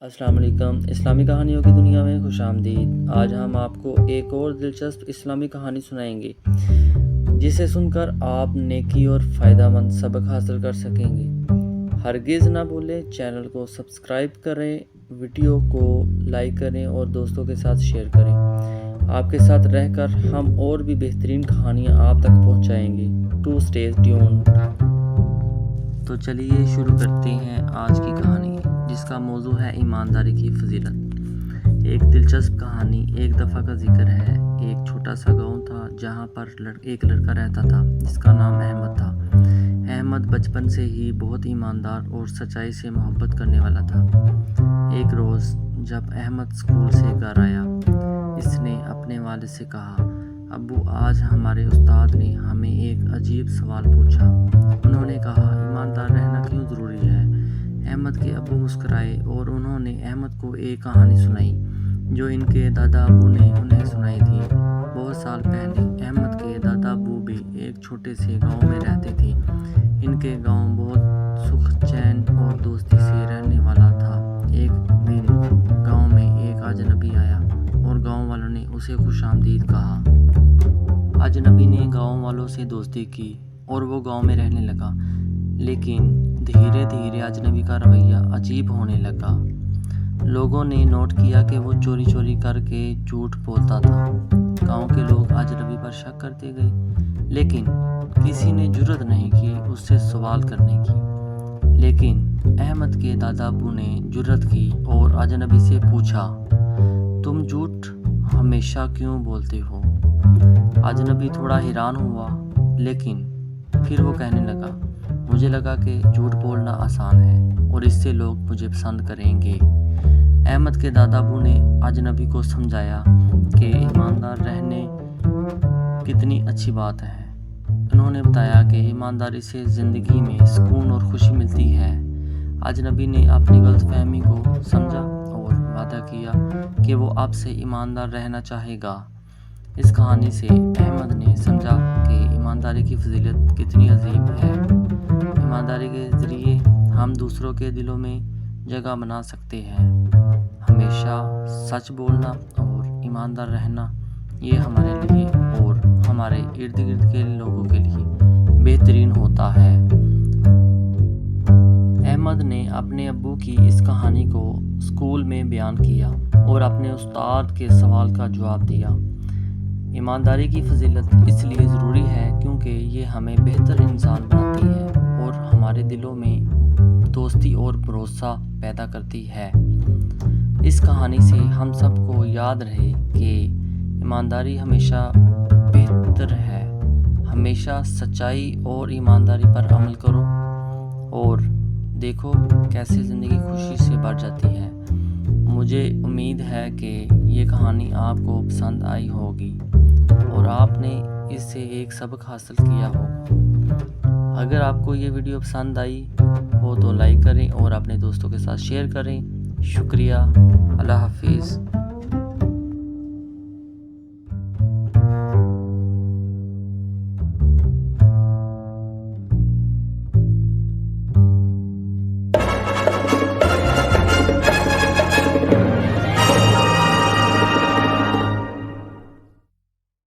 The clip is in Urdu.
السلام علیکم۔ اسلامی کہانیوں کی دنیا میں خوش آمدید۔ آج ہم آپ کو ایک اور دلچسپ اسلامی کہانی سنائیں گے جسے سن کر آپ نیکی اور فائدہ مند سبق حاصل کر سکیں گے۔ ہرگز نہ بھولیں چینل کو سبسکرائب کریں، ویڈیو کو لائک کریں اور دوستوں کے ساتھ شیئر کریں۔ آپ کے ساتھ رہ کر ہم اور بھی بہترین کہانیاں آپ تک پہنچائیں گے۔ To stay tuned. تو چلیے شروع کرتے ہیں آج کی کہانی، جس کا موضوع ہے ایمانداری کی فضیلت۔ ایک دلچسپ کہانی۔ ایک دفعہ کا ذکر ہے، ایک چھوٹا سا گاؤں تھا جہاں پر ایک لڑکا رہتا تھا جس کا نام احمد تھا۔ احمد بچپن سے ہی بہت ایماندار اور سچائی سے محبت کرنے والا تھا۔ ایک روز جب احمد اسکول سے گھر آیا، اس نے اپنے والد سے کہا، ابو آج ہمارے استاد نے ہمیں ایک عجیب سوال پوچھا۔ انہوں نے کہا، ایماندار رہنا کیوں ضروری ہے؟ احمد کے ابو مسکرائے اور انہوں نے احمد کو ایک کہانی سنائی جو ان کے دادا ابو نے انہیں سنائی تھی۔ بہت سال پہلے احمد کے دادا ابو بھی ایک چھوٹے سے گاؤں میں رہتے تھے۔ ان کے گاؤں بہت سکھ چین اور دوستی سے رہنے والا تھا۔ ایک دن گاؤں میں ایک اجنبی آیا اور گاؤں والوں نے اسے خوش آمدید کہا۔ اجنبی نے گاؤں والوں سے دوستی کی اور وہ گاؤں میں رہنے لگا، لیکن دھیرے دھیرے اجنبی کا رویہ عجیب ہونے لگا۔ لوگوں نے نوٹ کیا کہ وہ چوری چوری کر کے جھوٹ بولتا تھا۔ گاؤں کے لوگ اجنبی پر شک کرتے گئے، لیکن کسی نے جرأت نہیں کی اس سے سوال کرنے کی۔ لیکن احمد کے دادا ابو نے جرأت کی اور اجنبی سے پوچھا، تم جھوٹ ہمیشہ کیوں بولتے ہو؟ اجنبی تھوڑا حیران ہوا، لیکن پھر وہ کہنے لگا، مجھے لگا کہ جھوٹ بولنا آسان ہے اور اس سے لوگ مجھے پسند کریں گے۔ احمد کے دادا ابو نے اجنبی کو سمجھایا کہ ایماندار رہنے کتنی اچھی بات ہے۔ انہوں نے بتایا کہ ایمانداری سے زندگی میں سکون اور خوشی ملتی ہے۔ اجنبی نے اپنی غلط فہمی کو سمجھا اور وعدہ کیا کہ وہ اب سے ایماندار رہنا چاہے گا۔ اس کہانی سے احمد نے سمجھا کہ ایمانداری کی فضیلت کتنی عظیم ہے۔ ایمانداری کے ذریعے ہم دوسروں کے دلوں میں جگہ بنا سکتے ہیں۔ ہمیشہ سچ بولنا اور ایماندار رہنا یہ ہمارے لیے اور ہمارے ارد گرد کے لوگوں کے لیے بہترین ہوتا ہے۔ احمد نے اپنے ابو کی اس کہانی کو اسکول میں بیان کیا اور اپنے استاد کے سوال کا جواب دیا۔ ایمانداری کی فضیلت اس لیے ضروری ہے کیونکہ یہ ہمیں بہتر انسان بناتی ہے اور ہمارے دلوں میں دوستی اور بھروسہ پیدا کرتی ہے۔ اس کہانی سے ہم سب کو یاد رہے کہ ایمانداری ہمیشہ بہتر ہے۔ ہمیشہ سچائی اور ایمانداری پر عمل کرو اور دیکھو کیسے زندگی خوشی سے بھر جاتی ہے۔ مجھے امید ہے کہ یہ کہانی آپ کو پسند آئی ہوگی اور آپ نے اس سے ایک سبق حاصل کیا ہوگا۔ اگر آپ کو یہ ویڈیو پسند آئی ہو تو لائک کریں اور اپنے دوستوں کے ساتھ شیئر کریں۔ شکریہ۔ اللہ حافظ۔